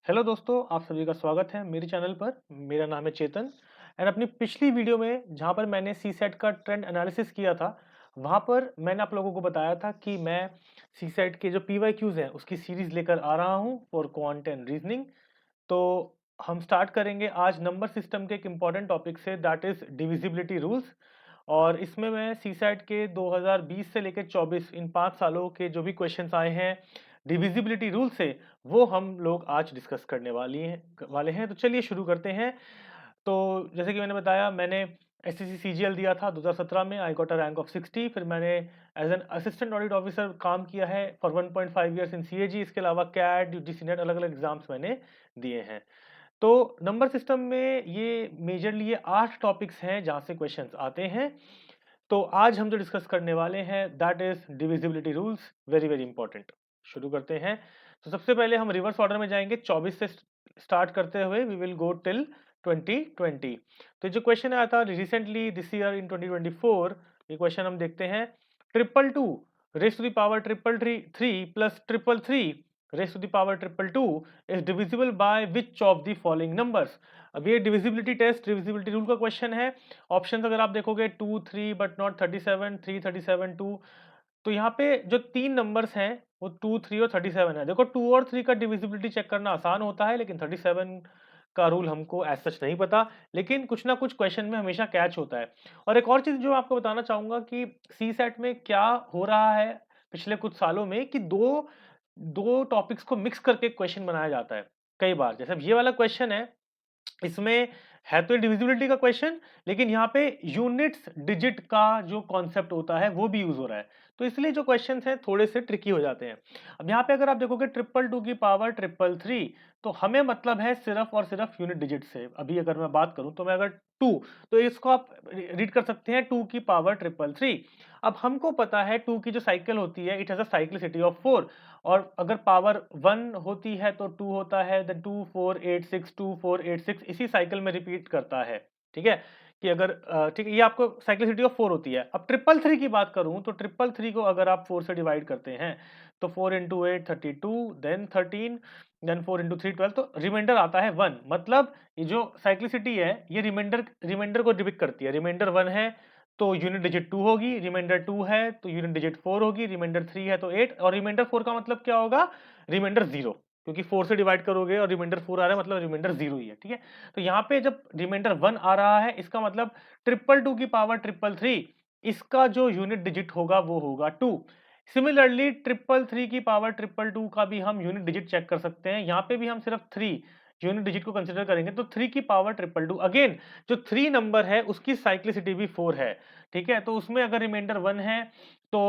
Hello दोस्तों, आप सभी का स्वागत है मेरे चैनल पर। मेरा नाम है चेतन एंड अपनी पिछली वीडियो में जहाँ पर मैंने सीसेट का ट्रेंड एनालिसिस किया था, वहाँ पर मैंने आप लोगों को बताया था कि मैं सीसेट के जो पीवाईक्यूज हैं उसकी सीरीज लेकर आ रहा हूँ फॉर क्वांट एंड रीजनिंग। तो हम स्टार्ट करेंगे आज नंबर सिस्टम के एक इम्पॉर्टेंट टॉपिक से, दैट इज डिविजिबिलिटी रूल्स। और इसमें मैं सीसैट के 2020 से लेकर 24 इन 5 सालों के जो भी क्वेश्चंस आए हैं डिविजिबिलिटी रूल से, वो हम लोग आज डिस्कस करने वाले हैं। तो चलिए शुरू करते हैं। तो जैसे कि मैंने बताया, मैंने एसएससी सीजीएल दिया था 2017 में। I got a rank of 60। फिर मैंने as an assistant audit officer काम किया है फॉर 1.5 ईयर्स इन सीएजी। इसके अलावा कैट, यूजीसी नेट, अलग अलग एग्जाम्स मैंने दिए हैं। तो नंबर सिस्टम में ये मेजरली ये 8 टॉपिक्स हैं जहाँ से क्वेश्चंस आते हैं। तो आज हम जो डिस्कस करने वाले हैं that is divisibility rules, very very important. शुरू करते हैं। तो सबसे पहले हम रिवर्स ऑर्डर में जाएंगे, 24 से स्टार्ट करते हुए वी विल गो टिल 2020। तो जो क्वेश्चन आया था रिसेंटली दिस ईयर इन 2024, ये क्वेश्चन हम देखते हैं। Triple two raise to the power triple three three plus triple three raise to the power triple two is divisible by which of the following numbers. अब ये divisibility test, divisibility rule का question है। Option अगर आप देखोगे 2 3 but not 37, 3 37 2। तो यहाँ पे जो तीन नंबर्स हैं वो 2 3 और 37 है। देखो 2 और 3 का डिविजिबिलिटी चेक करना आसान होता है, लेकिन 37 का रूल हमको एज सच नहीं पता, लेकिन कुछ ना कुछ क्वेश्चन में हमेशा कैच होता है। और एक और चीज जो आपको बताना चाहूंगा कि सी सेट में क्या हो रहा है पिछले कुछ सालों में कि दो दो टॉपिक्स को मिक्स करके क्वेश्चन बनाया जाता है कई बार। जैसे अब ये वाला क्वेश्चन है, इसमें है तो डिविजिबिलिटी का क्वेश्चन, लेकिन यहाँ पे यूनिट्स डिजिट का जो कॉन्सेप्ट होता है वो भी यूज हो रहा है। तो इसलिए जो क्वेश्चंस हैं थोड़े से ट्रिकी हो जाते हैं। अब यहाँ पे अगर आप देखोगे ट्रिपल टू की पावर ट्रिपल थ्री, तो हमें मतलब है सिर्फ और सिर्फ यूनिट डिजिट से। अभी अगर मैं बात करूं तो मैं अगर टू, तो इसको आप रीड कर सकते हैं 2 की पावर ट्रिपल थ्री। अब हमको पता है 2 की जो साइकिल होती है it has a cyclicity of 4। और अगर पावर 1 होती है तो 2 होता है, देन 2 4 8 6 2 4 8 6 इसी साइकिल में रिपीट करता है। ठीक है कि अगर ठीक है, ये आपको साइक्लिसिटी ऑफ 4 होती है। अब ट्रिपल थ्री की बात करूं तो ट्रिपल थ्री को अगर आप 4 से डिवाइड करते हैं तो 4 इंटू 8 32, देन 13, देन 4 इंटू 3 12, तो रिमाइंडर आता है 1। मतलब ये जो साइक्लिसिटी है ये रिमाइंडर रिमाइंडर को डिपिक्ट करती है। रिमाइंडर 1 है तो यूनिट डिजिट 2 होगी, रिमाइंडर 2 है तो यूनिट डिजिट 4 होगी, रिमाइंडर 3 है तो 8, और रिमाइंडर 4 का मतलब क्या होगा, रिमाइंडर 0। क्योंकि 4 से डिवाइड करोगे और रिमाइंडर 4 आ रहा है मतलब रिमाइंडर 0 ही है। ठीक है, तो यहाँ पे जब रिमाइंडर 1 आ रहा है इसका मतलब ट्रिपल टू की पावर ट्रिपल थ्री, इसका जो यूनिट डिजिट होगा वो होगा 2। सिमिलरली ट्रिपल थ्री की पावर ट्रिपल टू का भी हम यूनिट डिजिट चेक कर सकते हैं। यहाँ पे भी हम सिर्फ 3 यूनिट डिजिट को कंसिडर करेंगे, तो 3 की पावर ट्रिपल टू, अगेन जो 3 नंबर है उसकी साइक्लिसिटी भी 4 है। ठीक है, तो उसमें अगर रिमाइंडर 1 है तो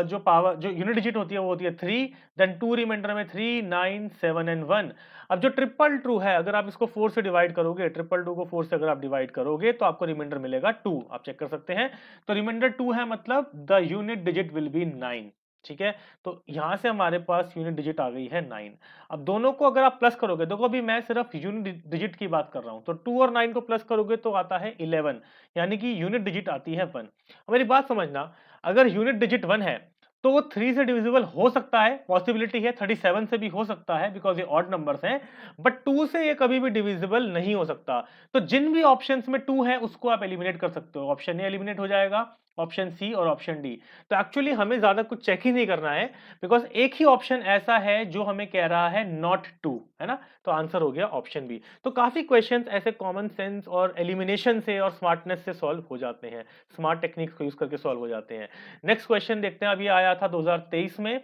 जो पावर जो यूनिट डिजिट होती है वो होती है 3, देन 2 रिमाइंडर में 3 9 7 एंड 1। अब जो ट्रिपल टू है अगर आप इसको 4 से डिवाइड करोगे, ट्रिपल टू को 4 से अगर आप डिवाइड करोगे तो आपको रिमाइंडर मिलेगा 2। आप चेक कर सकते हैं। तो रिमाइंडर 2 है मतलब the unit digit will be 9। ठीक है, तो यहां से हमारे पास यूनिट डिजिट आ गई है 9। अब दोनों को अगर आप प्लस करोगे, देखो अभी मैं सिर्फ यूनिट डिजिट की बात कर रहा हूं, तो 2 और 9 को प्लस करोगे तो आता है 11, यानी कि यूनिट डिजिट आती है 1। मेरी बात समझना, अगर यूनिट डिजिट 1 है तो वो 3 से डिविजिबल हो सकता है, पॉसिबिलिटी है, 37 से भी हो सकता है बिकॉज ये ऑड नंबर्स हैं, बट 2 से ये कभी भी डिविजिबल नहीं हो सकता। तो जिन भी ऑप्शंस में 2 है उसको आप एलिमिनेट कर सकते हो। ऑप्शन ए एलिमिनेट हो जाएगा, ऑप्शन सी और ऑप्शन डी। तो एक्चुअली हमें ज्यादा कुछ चेक ही नहीं करना है, बिकॉज एक ही ऑप्शन ऐसा है जो हमें कह रहा है नॉट टू, है ना। तो आंसर हो गया ऑप्शन बी। तो काफी क्वेश्चंस ऐसे कॉमन सेंस और एलिमिनेशन से और स्मार्टनेस से सॉल्व हो जाते हैं, स्मार्ट टेक्निक्स को यूज करके सॉल्व हो जाते हैं। नेक्स्ट क्वेश्चन देखते हैं, अभी आया था 2023 में।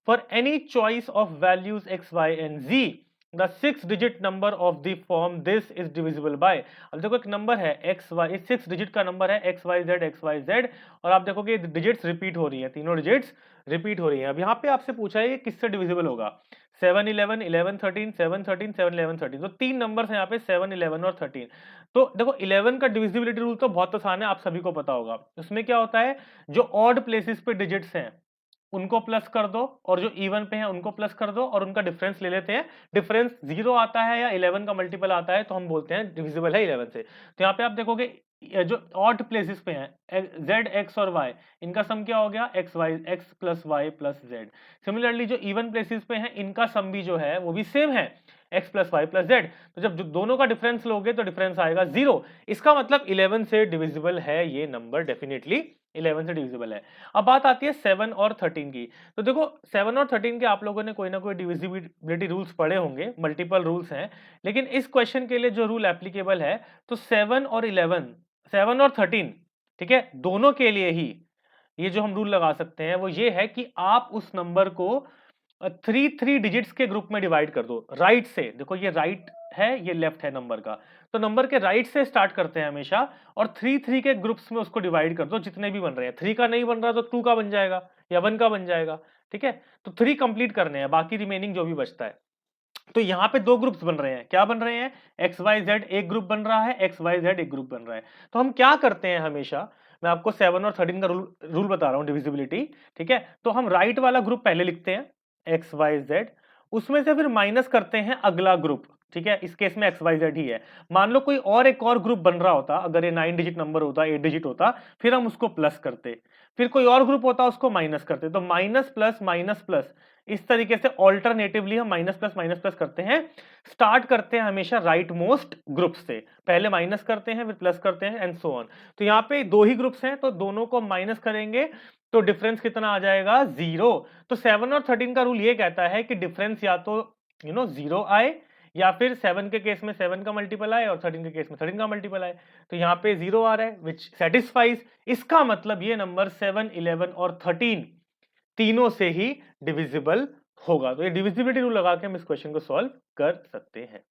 For any choice of values x y and z, the 6 digit number of the form this is divisible by. अब देखो एक नंबर है एक्स वाई, 6 डिजिट का नंबर है एक्स वाई जेड, और आप देखोगे डिजिट्स रिपीट हो रही है, तीनों डिजिट्स रिपीट हो रही है। अब यहाँ पे आपसे पूछा है ये किससे डिविजिबल होगा। 7 11 11 13 7 13 7 11 13, तो तीन नंबर्स हैं यहाँ पे 7 11 और 13। तो देखो 11 का डिविजिबिलिटी रूल तो बहुत आसान है, आप सभी को पता होगा। उसमें क्या होता है, जो ऑड प्लेसेस पे डिजिट्स हैं उनको प्लस कर दो, और जो इवन पे हैं उनको प्लस कर दो, और उनका डिफरेंस ले लेते हैं। डिफरेंस 0 आता है या 11 का मल्टीपल आता है तो हम बोलते हैं डिविजिबल है 11 से। तो यहाँ पे आप देखोगे जो ऑड प्लेसेस पे हैं z x और y, इनका सम क्या हो गया, x plus y plus z. Similarly जो इवन प्लेसेस पे हैं इनका सम भी जो है वो भी सेम है, x plus y plus z. तो जब दोनों का डिफरेंस लोगे तो डिफरेंस आएगा 0। इसका मतलब 11 से डिविजिबल है ये नंबर, डेफिनेटली 11 से डिविजिबल है। अब बात आती है 7 और 13 की। तो देखो 7 और 13 के आप लोगों ने कोई ना कोई डिविजिबिलिटी रूल्स पढ़े होंगे, मल्टीपल रूल्स हैं, लेकिन इस क्वेश्चन के लिए जो रूल एप्लीकेबल है तो 7 और 11, 7 और 13, ठीक है, दोनों के लिए ही ये जो हम रूल लगा सकते हैं वो ये है कि आप उस नंबर को 3 डिजिट्स के ग्रुप में डिवाइड कर दो। राइट से, देखो ये राइट है, ये लेफ्ट है नंबर का, तो नंबर के राइट से स्टार्ट करते हैं हमेशा और 3 के ग्रुप्स में उसको डिवाइड कर दो जितने भी बन रहे हैं। 3 का नहीं बन रहा तो 2 का बन जाएगा या 1 का बन जाएगा, ठीक है। तो 3 कंप्लीट करने हैं, बाकी रिमेनिंग जो भी बचता है। तो यहाँ पे दो ग्रुप्स बन रहे हैं, क्या बन रहे हैं, एक्स वाई जेड एक ग्रुप बन रहा है, एक्स वाई जेड एक ग्रुप बन रहा है। तो हम क्या करते हैं हमेशा, मैं आपको 7 और 13 का रूल बता रहा हूँ, डिविजिबिलिटी, ठीक है। तो हम राइट वाला ग्रुप पहले लिखते हैं, एक्स वाई जेड, उसमें से फिर माइनस करते हैं अगला ग्रुप, ठीक है। इस केस में एक्स वाई जेड ही है। मान लो कोई और एक और ग्रुप बन रहा होता, अगर ये 9 डिजिट नंबर होता, 8 डिजिट होता, फिर हम उसको प्लस करते, फिर कोई और ग्रुप होता उसको माइनस करते। तो माइनस प्लस इस तरीके से ऑल्टरनेटिवली हम माइनस प्लस करते हैं। स्टार्ट करते हैं हमेशा राइट मोस्ट ग्रुप से, पहले माइनस करते हैं फिर प्लस करते हैं एंड सो ऑन। तो यहाँ पे दो ही ग्रुप्स हैं तो दोनों को माइनस करेंगे तो डिफरेंस कितना आ जाएगा, 0। तो 7 और 13 का रूल ये कहता है कि डिफरेंस या तो 0 आए या फिर 7 के केस में 7 का मल्टीपल आए और 13 के केस में 13 का मल्टीपल आए। तो यहाँ पे 0 आ रहा है विच सेटिस्फाइज। इसका मतलब ये नंबर 7, 11 और 13 तीनों से ही डिविजिबल होगा। तो ये डिविजिबिलिटी रूल लगा के हम इस क्वेश्चन को सॉल्व कर सकते हैं।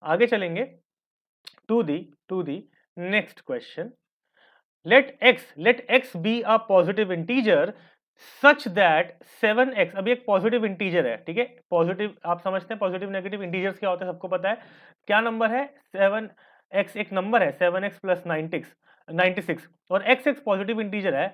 आगे चलेंगे to the next question. let x be a positive integer such that 7x, अभी एक पॉजिटिव इंटीजर है, ठीक है। पॉजिटिव आप समझते हैं, पॉजिटिव नेगेटिव इंटीजर्स क्या होते हैं सबको पता है। क्या नंबर है, 7x एक नंबर है, 7x प्लस 96 और x एक पॉजिटिव इंटीजर है,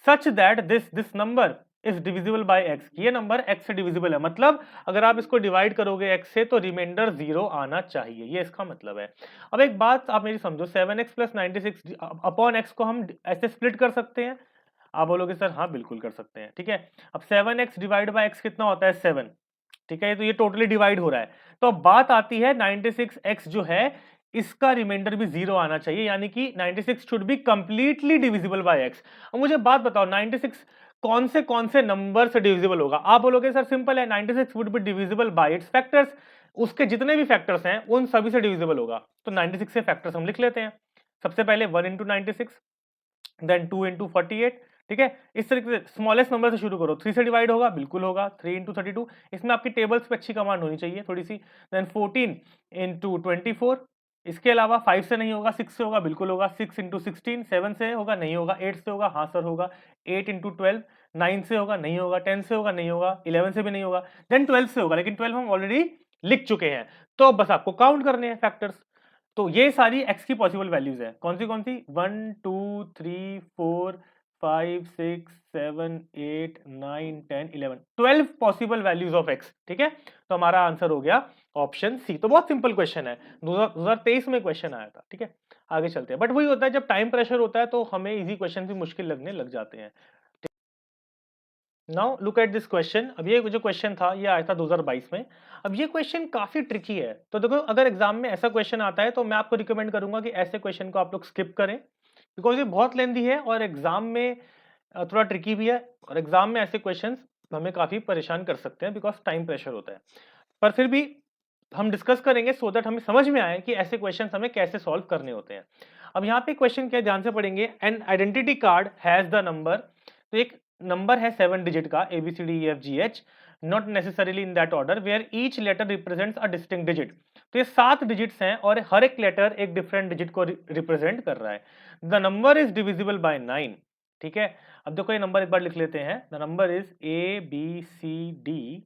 such that this number is divisible bye x, ये नंबर x से डिविजिबल है। मतलब अगर आप इसको डिवाइड करोगे x से तो रिमाइंडर 0 आना चाहिए, ये इसका मतलब है। अब एक बात आप मेरी समझो, 7x प्लस 96 अपॉन x को हम ऐसे स्प्लिट कर सकते हैं। आप बोलोगे सर हाँ बिल्कुल कर सकते हैं, ठीक है। अब 7x डिवाइड बाय x कितना होता है, 7, ठीक है। तो ये टोटली डिवाइड हो रहा है। तो अब बात आती है 96x जो है इसका रिमाइंडर भी 0 आना चाहिए, यानी कि 96 should be completely divisible by x। अब मुझे बात बताओ 96 कौन से नंबर से डिविजिबल होगा। आप बोलोगे सर सिंपल है, 96 would be divisible bye it's factors, उसके जितने भी फैक्टर्स हैं उन सभी से डिविजिबल होगा। तो 96 से फैक्टर्स हम लिख लेते हैं। सबसे पहले 1 इंटू 96, देन 2 इंटू 48, ठीक है। इस तरीके से स्मॉलेस्ट नंबर से शुरू करो। 3 से डिवाइड होगा, बिल्कुल होगा, 3 इंटू 32, इसमें आपकी टेबल्स पे अच्छी कमांड होनी चाहिए थोड़ी सी। देन 14 इंटू 24, इसके अलावा 5 से नहीं होगा, 6 से होगा, बिल्कुल होगा। 6 इंटू 16, 7 से होगा, नहीं होगा। 8 से होगा, हाँ सर होगा। 8 इंटू 12, 9 से होगा, नहीं होगा। 10 से होगा, नहीं होगा। 11 से भी नहीं होगा। देन 12 से होगा, लेकिन 12 हम ऑलरेडी लिख चुके हैं, तो बस आपको काउंट करने हैं फैक्टर्स। तो ये सारी x की पॉसिबल वैल्यूज है, कौन सी 1 2 3 4 5 6 7 8 9 10 11 12 पॉसिबल वैल्यूज ऑफ x, ठीक है। तो हमारा आंसर हो गया ऑप्शन सी। तो बहुत सिंपल क्वेश्चन है, 2023 में क्वेश्चन आया था, ठीक है। आगे चलते हैं। बट वही होता है, जब टाइम प्रेशर होता है तो हमें इजी क्वेश्चन भी मुश्किल लगने लग जाते हैं। Now look at this question. अब ये जो क्वेश्चन था ये आया था 2022 में। अब ये क्वेश्चन काफी ट्रिकी है, तो देखो अगर एग्जाम में ऐसा क्वेश्चन आता है तो मैं आपको रिकमेंड करूंगा कि ऐसे क्वेश्चन को आप लोग स्किप करें, बिकॉज ये बहुत लेंथी है और एग्जाम में थोड़ा ट्रिकी भी है, और एग्जाम में ऐसे क्वेश्चन हमें काफी परेशान कर सकते हैं बिकॉज टाइम प्रेशर होता है। पर फिर भी हम डिस्कस करेंगे सो दैट हमें समझ में आए कि ऐसे क्वेश्चन हमें कैसे सॉल्व करने होते हैं। अब यहाँ पे क्वेश्चन क्या ध्यान से पढ़ेंगे, an identity card has the number, तो एक नंबर है 7 डिजिट का, ABCDEFGH, not necessarily in that order, where each letter represents a distinct digit. तो ये 7 डिजिट्स हैं और हर एक लेटर एक डिफरेंट डिजिट को रिप्रेजेंट कर रहा है। The number is divisible bye 9, ठीक है। अब देखो ये नंबर एक बार लिख लेते हैं, द नंबर इज ABCDEFG,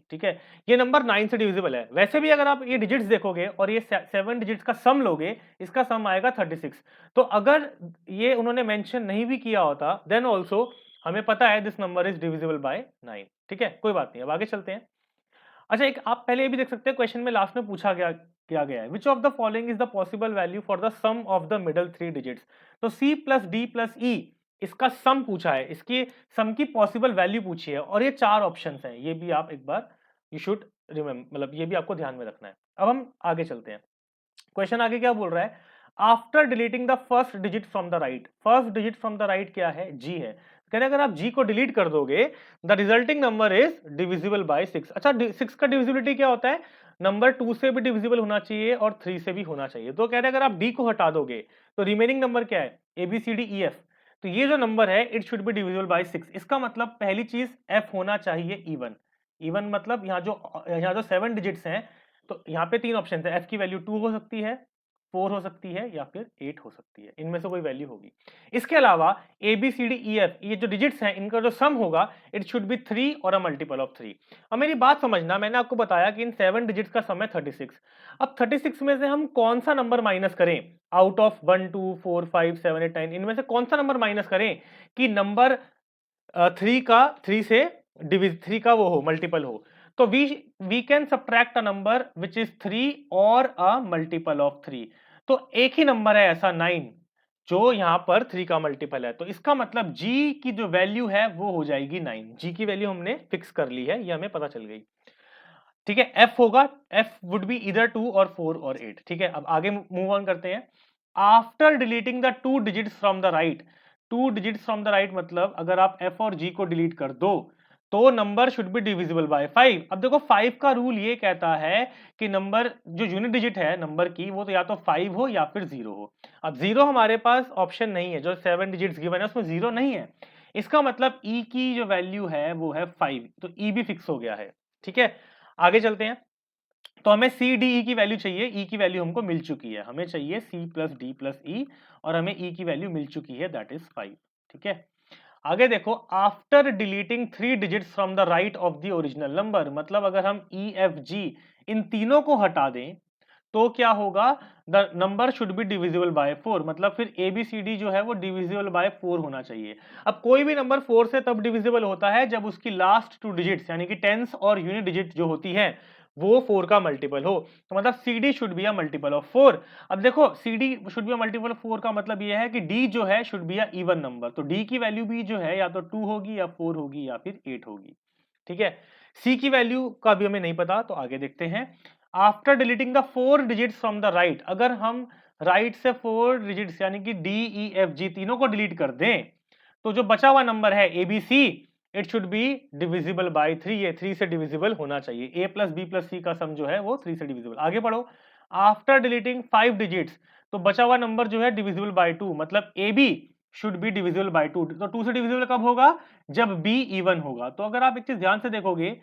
ठीक है। ये नंबर 9 से डिविजिबल है। वैसे भी अगर आप ये डिजिट्स देखोगे और ये 7 डिजिट्स का सम लोगे, इसका सम आएगा 36। तो अगर ये उन्होंने मेंशन नहीं भी किया होता देन ऑल्सो हमें पता है this number is divisible bye 9, ठीक है। कोई बात नहीं, अब आगे चलते हैं। अच्छा, एक आप पहले ये भी देख सकते हैं, क्वेश्चन में लास्ट में पूछा गया है, which of the following is the possible value for the sum of the middle 3 digits. तो C plus D plus E इसका सम पूछा है, इसकी सम की पॉसिबल वैल्यू पूछी है और ये 4 ऑप्शंस हैं, ये भी आप एक बार यू शुड रिमेम्बर, मतलब ये भी आपको ध्यान में रखना है। अब हम आगे चलते हैं। क्वेश्चन आगे क्या बोल रहा है, after deleting the first digit from the right, first digit from the right क्या है, जी है। कह रहे अगर आप जी को डिलीट कर दोगे, the resulting number is divisible by 6। अच्छा, 6 का डिविजिबिलिटी क्या होता है, नंबर 2 से भी डिविजिबल होना चाहिए और 3 से भी होना चाहिए। तो कह रहे अगर आप डी को हटा दोगे तो रिमेनिंग नंबर क्या है, A B C D E F. तो ये जो नंबर है it should be divisible by 6। इसका मतलब पहली चीज एफ होना चाहिए इवन। इवन मतलब यहाँ जो 7 डिजिट्स हैं, तो यहाँ पे 3 ऑप्शन है, एफ की वैल्यू 2 हो सकती है, 4 हो सकती है या फिर 8 हो सकती है, इनमें से कोई वैल्यू होगी। इसके अलावा A B C D E F ये जो डिजिट्स हैं इनका जो सम होगा इट शुड बी 3 और अ मल्टीपल ऑफ 3। अब मेरी बात समझना, मैंने आपको बताया कि इन 7 डिजिट्स का सम है 36। अब 36 में से हम कौन सा नंबर माइनस करें, आउट ऑफ 1 2 4 5 7 8 9, इनमें से कौन सा नंबर माइनस करें कि नंबर 3 का वो हो, मल्टीपल हो। तो we can subtract a number which is 3 और अ मल्टीपल ऑफ 3। तो एक ही नंबर है ऐसा 9 जो यहां पर 3 का मल्टीपल है, तो इसका मतलब g की जो वैल्यू है वो हो जाएगी 9। g की वैल्यू हमने फिक्स कर ली है, ये हमें पता चल गई। ठीक है, f होगा, f वुड बी इधर 2 और 4 और 8। ठीक है, अब आगे मूव ऑन करते हैं। After deleting the 2 digits from the right, 2 digits from the right मतलब अगर आप f और g को डिलीट कर दो तो number should be divisible bye 5। अब देखो 5 का रूल ये कहता है कि नंबर जो यूनिट डिजिट है नंबर की वो तो या तो 5 हो या फिर 0 हो। अब 0 हमारे पास ऑप्शन नहीं है, जो 7 डिजिट्स गिवन है उसमें 0 नहीं है। इसका मतलब e की जो वैल्यू है वो है 5, तो e भी फिक्स हो गया है। ठीक है, आगे चलते हैं। तो हमें सी डी ई की वैल्यू चाहिए, ई की वैल्यू हमको मिल चुकी है, हमें चाहिए सी प्लस डी प्लस ई और हमें ई की वैल्यू मिल चुकी है, दैट इज 5। ठीक है, आगे देखो, after deleting 3 digits from the right of the original number, मतलब अगर हम ई एफ जी इन तीनों को हटा दें तो क्या होगा, the number should be divisible by 4, मतलब फिर ए बी सी डी जो है वो डिविजिबल बाय 4 होना चाहिए। अब कोई भी नंबर 4 से तब डिविजिबल होता है जब उसकी लास्ट 2 डिजिट्स यानी कि टेंस और यूनिट डिजिट जो होती है वो 4 का मल्टीपल हो, तो मतलब C D should be a multiple of 4। अब देखो C D should be a multiple of 4 का मतलब ये है कि डी जो है should be a even number, तो डी की वैल्यू भी जो है या तो 2 होगी या 4 होगी या फिर 8 होगी। ठीक है, सी की वैल्यू का भी हमें नहीं पता, तो आगे देखते हैं। After deleting the 4 digits from the right, अगर हम राइट से 4 डिजिट्स यानी कि डी ई एफ जी तीनों को डिलीट कर दें तो जो बचा हुआ नंबर है A B C it should be divisible by 3, ये 3 से डिविजिबल होना चाहिए। A plus B plus C का सम जो है वो 3 से डिविजिबल। आगे पढ़ो, आफ्टर डिलीटिंग 5 डिजिट्स, तो बचा हुआ नंबर जो है डिविजिबल बाय 2, मतलब A B should be divisible by 2। तो 2 से डिविजिबल कब होगा, जब बी इवन होगा। तो अगर आप एक चीज ध्यान से देखोगे,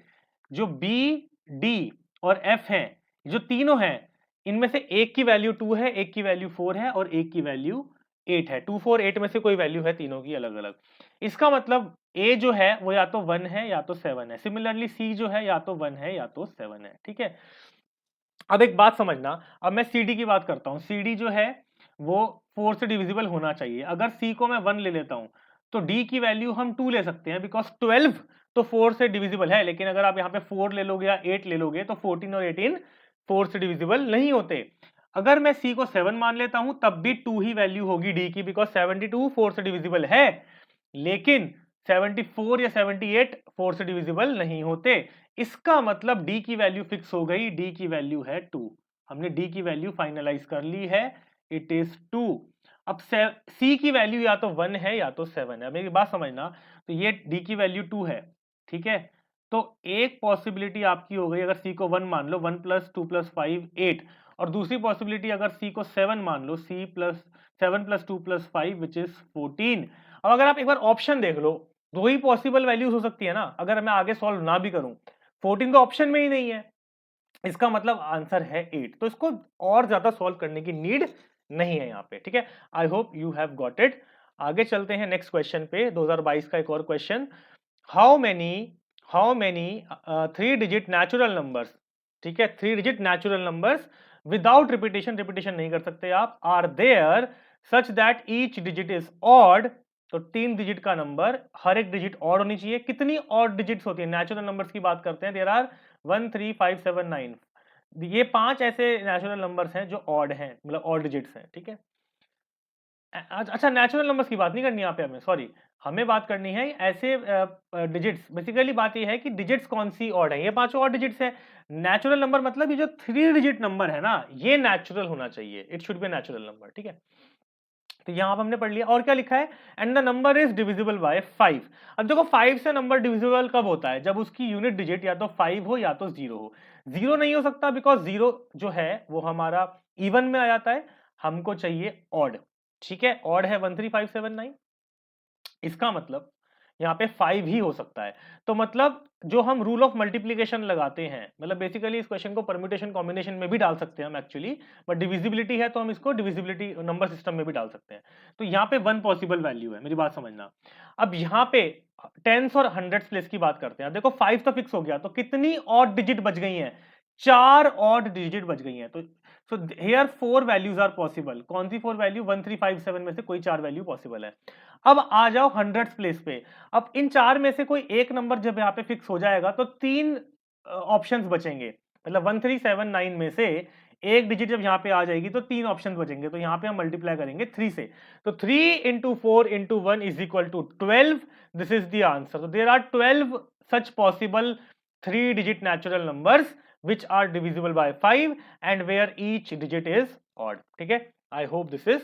जो बी डी और एफ हैं, जो तीनों हैं, इनमें से एक की वैल्यू 2 है, एक की वैल्यू 4 है और एक की वैल्यू 8 है। 2 4 8 में से कोई वैल्यू है तीनों की अलग अलग। इसका मतलब ए जो है वो या तो 1 है या तो 7 है। सिमिलरली सी जो है या तो 1 है या तो 7 है। ठीक है, अब एक बात समझना, अब मैं सी डी की बात करता हूं। सी डी जो है वो 4 से डिविजिबल होना चाहिए। अगर सी को मैं 1 ले लेता हूं तो डी की वैल्यू हम 2 ले सकते हैं, बिकॉज 12 तो 4 से डिविजिबल है, लेकिन अगर आप यहाँ पे 4 ले लोगे या 8 ले लोगे तो 14 और 18 4 से डिविजिबल नहीं होते। अगर मैं सी को 7 मान लेता हूं तब भी 2 ही वैल्यू होगी डी की, बिकॉज 72 4 से डिविजिबल है, लेकिन 74 या 78 4 से डिविजिबल नहीं होते। इसका मतलब डी की वैल्यू फिक्स हो गई, डी की वैल्यू है 2। हमने डी की वैल्यू फाइनलाइज कर ली है, इट इज 2। अब सी की वैल्यू या तो 1 है या तो 7 है। मेरी बात समझना, तो ये डी की वैल्यू 2 है। ठीक है, तो एक पॉसिबिलिटी आपकी हो गई, अगर सी को 1 मान लो, 1 प्लस 2 प्लस 5 8, और दूसरी पॉसिबिलिटी अगर सी को 7 मान लो, C plus 7 plus 2 plus 5 which is 14। अब अगर आप एक बार ऑप्शन देख लो, दो ही पॉसिबल वैल्यूज हो सकती है ना, अगर मैं आगे सॉल्व ना भी करूं, 14 तो ऑप्शन में ही नहीं है, इसका मतलब आंसर है 8। तो इसको और ज्यादा सॉल्व करने की नीड नहीं है यहाँ पे। ठीक है, I hope you have got it. आगे चलते हैं नेक्स्ट क्वेश्चन पे, 2022 का एक और question. How many 3 digit natural numbers, ठीक है, 3 digit natural numbers without repetition, repetition नहीं कर सकते आप, are there such that each digit is odd. तो 3 डिजिट का नंबर, हर एक डिजिट ऑड होनी चाहिए। कितनी ऑड डिजिट्स होती है, नेचुरल नंबर्स की बात करते हैं, देयर आर 1 3 5 7 9। ये 5 ऐसे नेचुरल नंबर्स हैं जो ऑड हैं, मतलब ऑड डिजिट्स हैं। ठीक है, अच्छा, नेचुरल नंबर्स की बात नहीं करनी यहाँ पे हमें, सॉरी। हमें बात करनी है ऐसे डिजिट्स, बेसिकली बात ये है कि डिजिट्स कौन सी ऑड है, ये पांचों ऑड डिजिट्स है। नेचुरल नंबर मतलब ये जो 3 डिजिट नंबर है ना, ये नेचुरल होना चाहिए, it should B natural number, ठीक है। तो यहाँ पे हमने पढ़ लिया। और क्या लिखा है, and the number is divisible bye 5। अब देखो 5 से नंबर डिविजिबल कब होता है, जब उसकी यूनिट डिजिट या तो 5 हो या तो 0 हो। 0 नहीं हो सकता बिकॉज 0 जो है वो हमारा इवन में आ जाता है, हमको चाहिए ऑड, ठीक है। ऑड है 13579, इसका मतलब यहाँ पे 5 ही हो सकता है। तो मतलब जो हम रूल ऑफ मल्टीप्लीकेशन लगाते हैं, मतलब बेसिकली इस क्वेश्चन को परम्यूटेशन कॉम्बिनेशन में भी डाल सकते हैं हम एक्चुअली, बट डिविजिबिलिटी है तो हम इसको डिविजिबिलिटी नंबर सिस्टम में भी डाल सकते हैं। तो यहाँ पे 1 पॉसिबल वैल्यू है, मेरी बात समझना। अब यहाँ पे टेंस और हंड्रेड्स प्लेस की बात करते हैं। देखो 5 तो फिक्स हो गया, तो कितनी ऑड डिजिट बच गई हैं, 4 ऑड डिजिट बच गई हैं। तो so here 4 values are possible. कौन सी 4 वैल्यू, 1357 में से कोई 4 वैल्यू पॉसिबल है। अब आ जाओ हंड्रेड्स प्लेस पे। अब इन 4 में से कोई एक नंबर जब यहाँ पे फिक्स हो जाएगा तो 3 ऑप्शंस बचेंगे। मतलब 1379 में से एक डिजिट जब यहाँ पे आ जाएगी तो 3 ऑप्शंस बचेंगे। तो यहाँ पे हम मल्टीप्लाई करेंगे 3 से। तो 3 into 4 into 1 is equal to 12. This is the answer. So there are 12 such possible 3 digit natural numbers which are divisible by 5 and where each digit is odd. ठीक है, I hope this is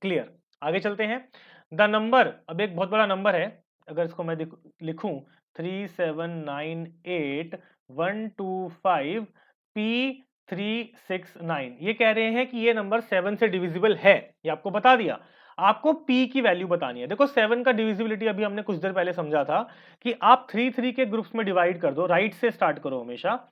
clear. आगे चलते हैं। The number, अब एक बहुत बड़ा number है, अगर इसको मैं लिखूं 37981255P369, ये कह रहे हैं कि ये नंबर 7 से डिविजिबल है, ये आपको बता दिया। आपको P की वैल्यू बतानी है। देखो 7 का डिविजिबिलिटी अभी हमने कुछ देर पहले समझा था कि आप 3 के ग्रुप्स में डिवाइड कर दो, राइट से स्टार्ट करो हमेशा,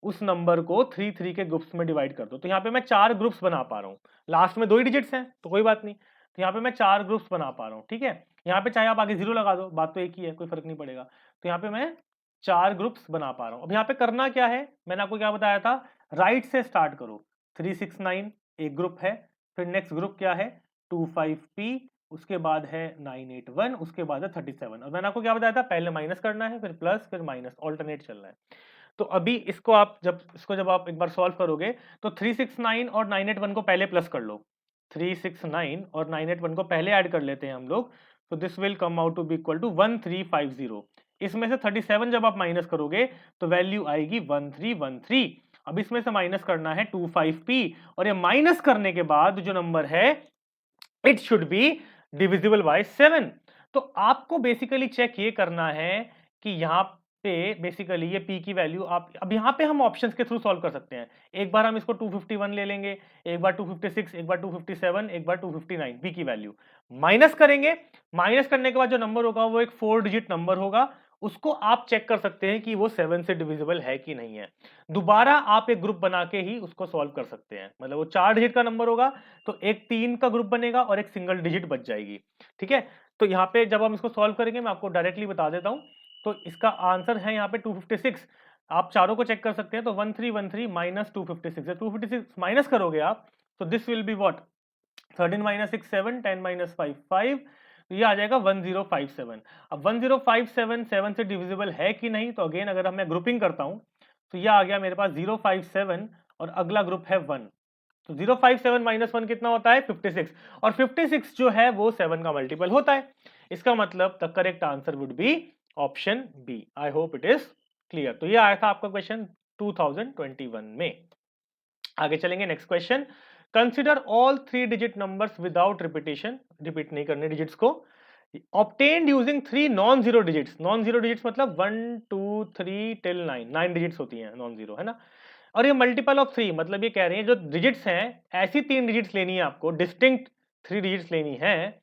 उस नंबर को 3 के ग्रुप्स में डिवाइड कर दो। तो यहाँ पे मैं 4 ग्रुप्स बना पा रहा हूँ, लास्ट में 2 ही डिजिट्स हैं तो कोई बात नहीं। तो यहाँ पे मैं 4 ग्रुप्स बना पा रहा हूँ, ठीक है। यहाँ पे चाहे आप आगे 0 लगा दो, बात तो एक ही है, कोई फर्क नहीं पड़ेगा। तो यहाँ पे मैं 4 ग्रुप्स बना पा रहा हूँ। अब यहाँ पे करना क्या है, मैंने आपको क्या बताया था, राइट से स्टार्ट करो। 369 एक ग्रुप है, फिर नेक्स्ट ग्रुप क्या है 25P, उसके बाद है 981, उसके बाद है 37। और मैंने आपको क्या बताया था, पहले माइनस करना है, फिर प्लस, फिर माइनस, ऑल्टरनेट चलना है। तो अभी इसको जब आप एक बार सॉल्व करोगे तो 369 और 981 को पहले प्लस कर लो। 369 और 981 को पहले ऐड कर लेते हैं हम लोग। तो this will come out to be equal to 1350। इसमें से 37 जब आप माइनस करोगे तो वैल्यू आएगी 1313। अब इसमें से माइनस करना है 25P, और ये माइनस करने के बाद जो नंबर है it should be divisible bye 7। तो आपको बेसिकली चेक ये करना है कि यहाँ पे बेसिकली ये P की वैल्यू आप, अब यहाँ पे हम ऑप्शंस के थ्रू सॉल्व कर सकते हैं। एक बार हम इसको 251 ले लेंगे, एक बार 256, एक बार 257, एक बार 259 P की वैल्यू माइनस करेंगे। माइनस करने के बाद जो नंबर होगा वो एक 4 डिजिट नंबर होगा, उसको आप चेक कर सकते हैं कि वो 7 से डिविजिबल है कि नहीं है। दोबारा आप एक ग्रुप बना के ही उसको सॉल्व कर सकते हैं। मतलब वो 4 डिजिट का नंबर होगा तो एक 3 का ग्रुप बनेगा और एक सिंगल डिजिट बच जाएगी, ठीक है। तो यहाँ पे जब हम इसको सॉल्व करेंगे मैं आपको डायरेक्टली बता देता हूँ। तो इसका आंसर है यहाँ पे 256। आप चारों को चेक कर सकते हैं। तो 1313 माइनस 256 है, 256 माइनस करोगे आप तो this will be what, 13 minus 6 7, 10 minus 5 5, तो ये आ जाएगा 1057। अब 1057 7 से डिविजिबल है कि नहीं, तो अगेन अगर मैं ग्रुपिंग करता हूं तो ये आ गया मेरे पास 057 और अगला ग्रुप है 1। तो 057 माइनस 1 कितना होता है 56, और 56 जो है वो 7 का मल्टीपल होता है। इसका मतलब the correct answer would be option B. I hope it is clear. तो ये आया था आपका क्वेश्चन 2021 में। आगे चलेंगे, next question. Consider all 3 digit numbers without repetition, repeat नहीं करने डिजिट्स को, obtained using 3 non zero digits. Non zero digits मतलब 1 2 3 टिल 9 डिजिट्स होती हैं नॉन जीरो, है ना। और ये मल्टीपल ऑफ 3, मतलब ये कह रहे हैं जो डिजिट्स हैं ऐसी 3 डिजिट्स लेनी है आपको, डिस्टिंक्ट 3 डिजिट्स लेनी है,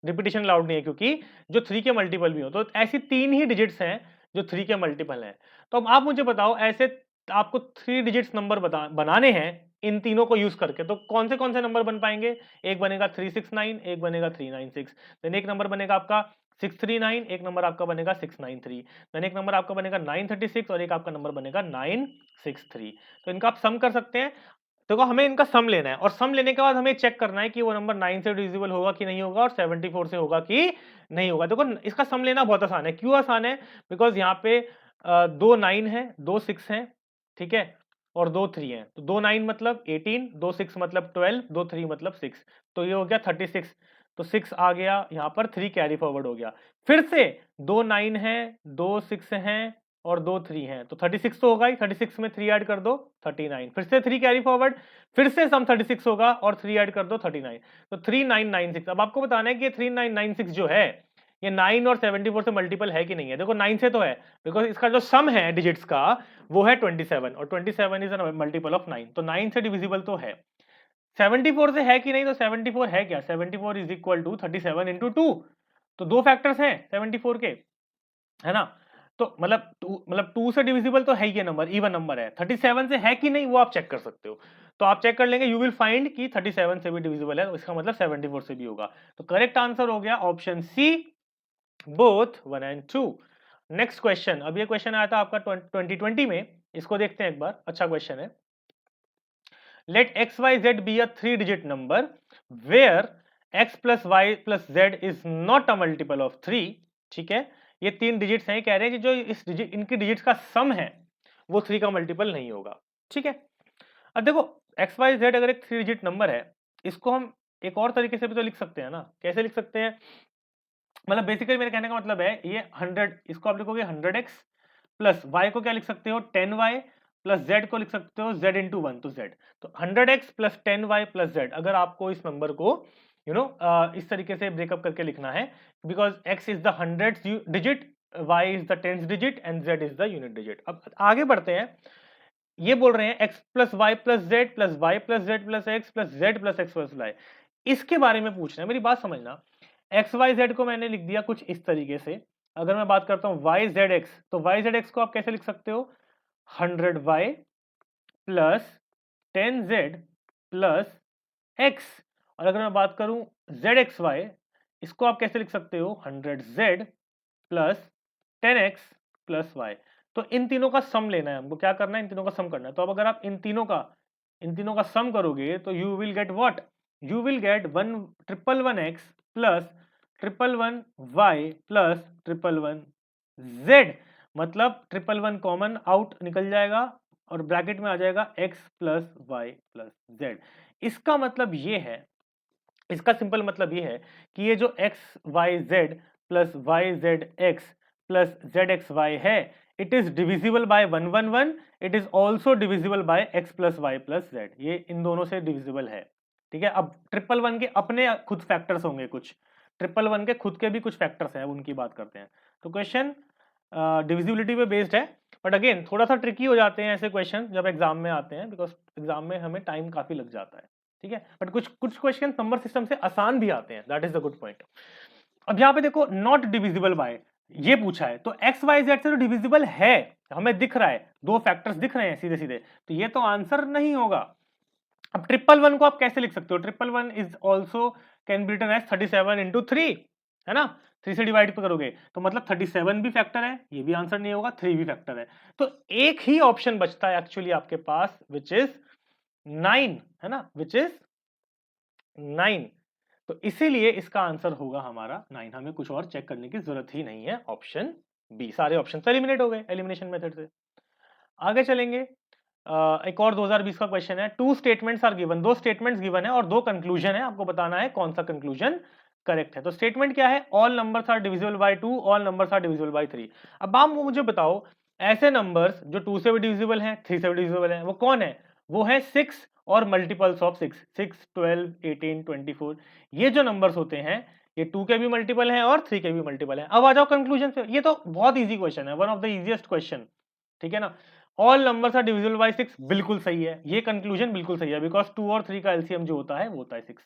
रिपीटेशन अलाउड नहीं है क्योंकि जो 3 के मल्टीपल भी हो। तो ऐसी 3 ही डिजिट्स हैं जो 3 के मल्टीपल हैं। तो अब आप मुझे बताओ, ऐसे आपको 3 डिजिट्स नंबर बनाने हैं इन तीनों को यूज करके, तो कौन से नंबर बन पाएंगे। एक बनेगा 369, एक बनेगा 396, देन एक नंबर बनेगा आपका 639, एक नंबर आपका बनेगा 693, देन एक नंबर आपका बनेगा 936 और एक आपका नंबर बनेगा 963। तो इनका आप सम कर सकते हैं। देखो हमें इनका सम लेना है, और सम लेने के बाद हमें चेक करना है कि वो नंबर 9 से डिविजिबल होगा कि नहीं होगा, और 74 से होगा कि नहीं होगा। देखो इसका सम लेना बहुत आसान है। क्यों आसान है, बिकॉज यहाँ पे 2 9 है, 2 6 है, ठीक है, और 2 3 हैं, तो 2 9 मतलब 18, 2 6 मतलब 12, 2 3 मतलब 6, तो ये हो गया 36। तो 6 आ गया यहाँ पर, 3 कैरी फॉरवर्ड हो गया। फिर से 2 9 है, 2 6 हैं और 2 3 हैं, तो 36 तो होगा ही, 36 में 3 ऐड कर दो 39, फिर से 3 कैरी फॉरवर्ड, फिर से सम 36 होगा और 3 ऐड कर दो 39, तो 3996। अब आपको बताना है कि ये 3996 जो है ये 9 और 74 से मल्टीपल है कि नहीं है। देखो 9 से तो है, बिकॉज इसका जो सम है डिजिट्स का वो है 27, और 27 इज अ मल्टीपल ऑफ 9, तो 9 से डिविजिबल तो है। 74 से है कि नहीं, तो 74 है क्या, 74 इज इक्वल टू 37 इंटू 2, तो दो फैक्टर्स हैं 74 के, है ना। तो मतलब 2 से डिविजिबल तो है ये नंबर, इवन नंबर है। 37 से है कि नहीं वो आप चेक कर सकते हो, तो आप चेक कर लेंगे, यू विल फाइंड कि 37 से भी डिविजिबल है, तो इसका मतलब 74 से भी होगा। तो करेक्ट आंसर हो गया option C, both 1 and 2। Next question, अब ये क्वेश्चन आया था आपका 2020 में, इसको देखते हैं एक बार, अच्छा क्वेश्चन है। Let x y z be a 3 digit number where x plus y plus z is not a multiple of 3। ठीक है, ये 3 डिजिट्स हैं, कह रहे हैं कि जो इनकी डिजिट्स का सम है वो 3 का मल्टीपल नहीं होगा। ठीक है, अब देखो एक्स वाई जेड अगर एक 3 डिजिट नंबर है, इसको हम एक और तरीके से भी तो लिख सकते हैं ना। कैसे लिख सकते हैं, मतलब बेसिकली मेरे कहने का मतलब है ये 100, इसको आप लिखोगे 100x प्लस वाई को क्या लिख सकते हो 10y प्लस जेड को लिख सकते हो z इंटू 1, तो z, तो 100x plus 10y plus Z. अगर आपको इस नंबर को इस तरीके से ब्रेकअप करके लिखना है, because x is the 100th digit, y is the 10th digit and z is the unit digit. अब आगे बढ़ते हैं, ये बोल रहे हैं x plus y plus z plus y plus z plus x plus z plus x plus y, इसके बारे में पूछ रहे हैं। मेरी बात समझना, एक्स वाई जेड को मैंने लिख दिया कुछ इस तरीके से। अगर मैं बात करता हूं वाई जेड एक्स, तो वाई जेड एक्स को आप कैसे लिख सकते हो 100y plus 10z plus x। और अगर मैं बात करूं जेड एक्स वाई, इसको आप कैसे लिख सकते हो 100z plus 10x plus Y. तो इन तीनों का सम लेना है हमको, क्या करना है इन तीनों का सम करना है। तो अब अगर आप इन तीनों का सम करोगे तो you will get what, you will get 1 1 1 x plus 1 1 1 y plus 1 1 1 z, मतलब 1 1 1 कॉमन आउट निकल जाएगा और ब्रैकेट में आ जाएगा x plus y plus z. इसका मतलब ये है, इसका सिंपल मतलब ये है कि ये जो x y z plus y z x plus z x y है, it is divisible by 1 1 1, it is also divisible by x plus y plus z, ये इन दोनों से डिविजिबल है। ठीक है, अब 1 1 1 के अपने खुद फैक्टर्स होंगे, कुछ 1 1 1 के खुद के भी कुछ फैक्टर्स हैं, उनकी बात करते हैं। तो क्वेश्चन डिविजिबिलिटी पे बेस्ड है, बट अगेन थोड़ा सा ट्रिकी हो जाते हैं ऐसे क्वेश्चन जब एग्जाम में आते हैं, बिकॉज एग्जाम में हमें टाइम काफी लग जाता है। ठीक है, बट कुछ कुछ क्वेश्चन नंबर सिस्टम से आसान भी आते हैं, that is the good point. अब यहाँ पे देखो नॉट डिविजिबल बाय ये पूछा है, तो एक्स वाई जेड से तो डिविजिबल है, हमें दिख रहा है, दो फैक्टर्स दिख रहे हैं सीधे सीधे, तो ये तो आंसर नहीं होगा। अब 1 1 1 को आप कैसे लिख सकते हो, 1 1 1 is also can be written as 37 into 3, है ना, 3 से डिवाइड करोगे तो मतलब 37 भी फैक्टर है, ये भी आंसर नहीं होगा, 3 भी फैक्टर है। तो एक ही ऑप्शन बचता है एक्चुअली आपके पास, विच इज 9, है ना, विच इज 9। तो इसीलिए इसका आंसर होगा हमारा 9, हमें कुछ और चेक करने की जरूरत ही नहीं है, ऑप्शन बी। सारे ऑप्शन एलिमिनेट हो गए एलिमिनेशन मेथड से। आगे चलेंगे, एक और 2020 का क्वेश्चन है, 2 statements are given, 2 statements given है और 2 कंक्लूजन है, आपको बताना है कौन सा कंक्लूजन करेक्ट है। तो स्टेटमेंट क्या है, all numbers are divisible by 2, all numbers are divisible by 3। अब आप मुझे बताओ ऐसे नंबर्स जो 2 से भी डिविजिबल हैं, 3 से भी डिविजिबल हैं, वो कौन है, वो है 6 और मल्टीपल्स ऑफ 6, 6 12 18 24, ये जो नंबर्स होते हैं ये 2 के भी मल्टीपल हैं और 3 के भी मल्टीपल हैं। अब आ जाओ कंक्लूजन पे, ये तो बहुत इजी क्वेश्चन है, one of the easiest question. ठीक है ना, all numbers are divisible by 6, बिल्कुल सही है, ये कंक्लूजन बिल्कुल सही है, बिकॉज 2 और 3 का एलसीएम जो होता है वो होता है 6।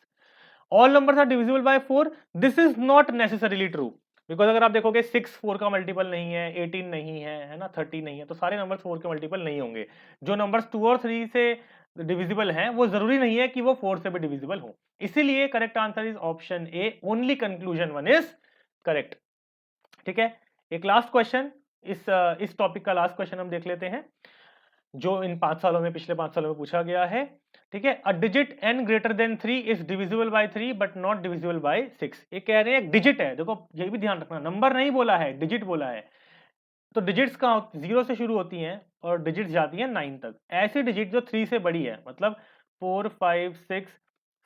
All numbers are divisible by 4, this is not necessarily true, because अगर आप देखोगे 6 4 का मल्टीपल नहीं है, 18 नहीं है ना, 30 नहीं है, तो सारे नंबर्स 4 के मल्टीपल नहीं होंगे। जो नंबर्स 2 और 3 से डिविजिबल हैं वो जरूरी नहीं है कि वो 4 से भी डिविजिबल हो, इसीलिए correct answer is option A, only conclusion 1 is correct. ठीक है, एक लास्ट क्वेश्चन, इस टॉपिक का लास्ट क्वेश्चन हम देख लेते हैं, जो इन 5 सालों में, पिछले 5 सालों में पूछा गया है। ठीक है, a digit n greater than 3 is divisible by 3 but not divisible by 6। ये कह रहे हैं एक डिजिट है, देखो ये भी ध्यान रखना, नंबर नहीं बोला है, डिजिट बोला है। तो डिजिट्स कहाँ 0 से शुरू होती हैं और डिजिट्स जाती हैं 9 तक। ऐसी डिजिट जो 3 से बड़ी है, मतलब 4, 5, 6,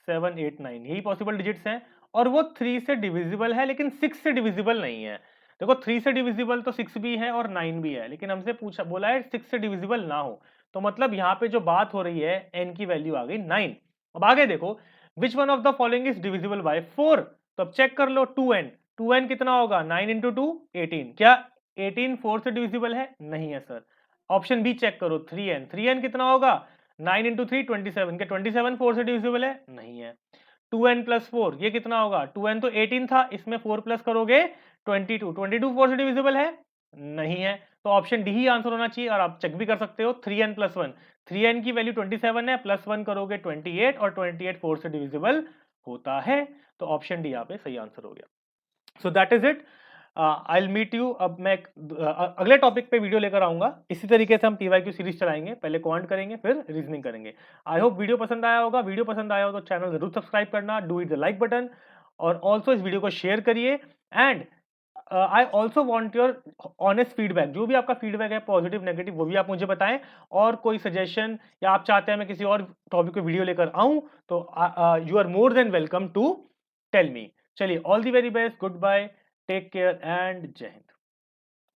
7, 8, 9 यही पॉसिबल डिजिट्स हैं, और वो 3 से डिविजिबल है लेकिन 6 से डिविजिबल नहीं है। देखो 3 से डिविजिबल तो 6 भी है और 9 भी है, लेकिन हमसे पूछा बोला है 6 से डिविजिबल ना हो, तो मतलब यहाँ पे जो बात हो रही है n की वैल्यू आ गई 9। अब आगे देखो, which one of the following is divisible by 4, तो अब चेक कर लो 2n, 2n कितना होगा 9 इंटू 2 18, क्या 18 4 से डिविजिबल है? नहीं है सर। ऑप्शन बी चेक करो 3n, 3n कितना होगा 9 इंटू 3 27, क्या 27 4 से डिविजिबल है? नहीं है। 2n प्लस 4 ये कितना होगा, 2n तो 18 था, इसमें 4 प्लस करोगे 22, 22 4 से डिविजिबल है? नहीं है। तो ऑप्शन डी ही आंसर होना चाहिए, और आप चेक भी कर सकते हो 3n प्लस 1, 3n की वैल्यू 27 है, प्लस 1 करोगे 28, और 28 4 से डिविजिबल होता है। तो ऑप्शन डी यहाँ पे सही आंसर हो गया। So that is it. I will meet you. अब मैं अगले टॉपिक पे वीडियो लेकर आऊंगा। इसी तरीके से हम पीवाईक्यू सीरीज चलाएंगे, पहले क्वांट करेंगे फिर रीजनिंग करेंगे। आई होप वीडियो पसंद आया होगा। वीडियो पसंद आया हो तो चैनल जरूर सब्सक्राइब करना, do it the like button, और ऑल्सो इस वीडियो को शेयर करिए। And I also want your honest feedback, जो भी आपका फीडबैक है पॉजिटिव नेगेटिव वो भी आप मुझे बताएं, और कोई सजेशन या आप चाहते हैं मैं किसी और टॉपिक पे वीडियो लेकर आऊं तो you are more than welcome to tell me. चलिए, all the very best, goodbye, take care and जय हिंद।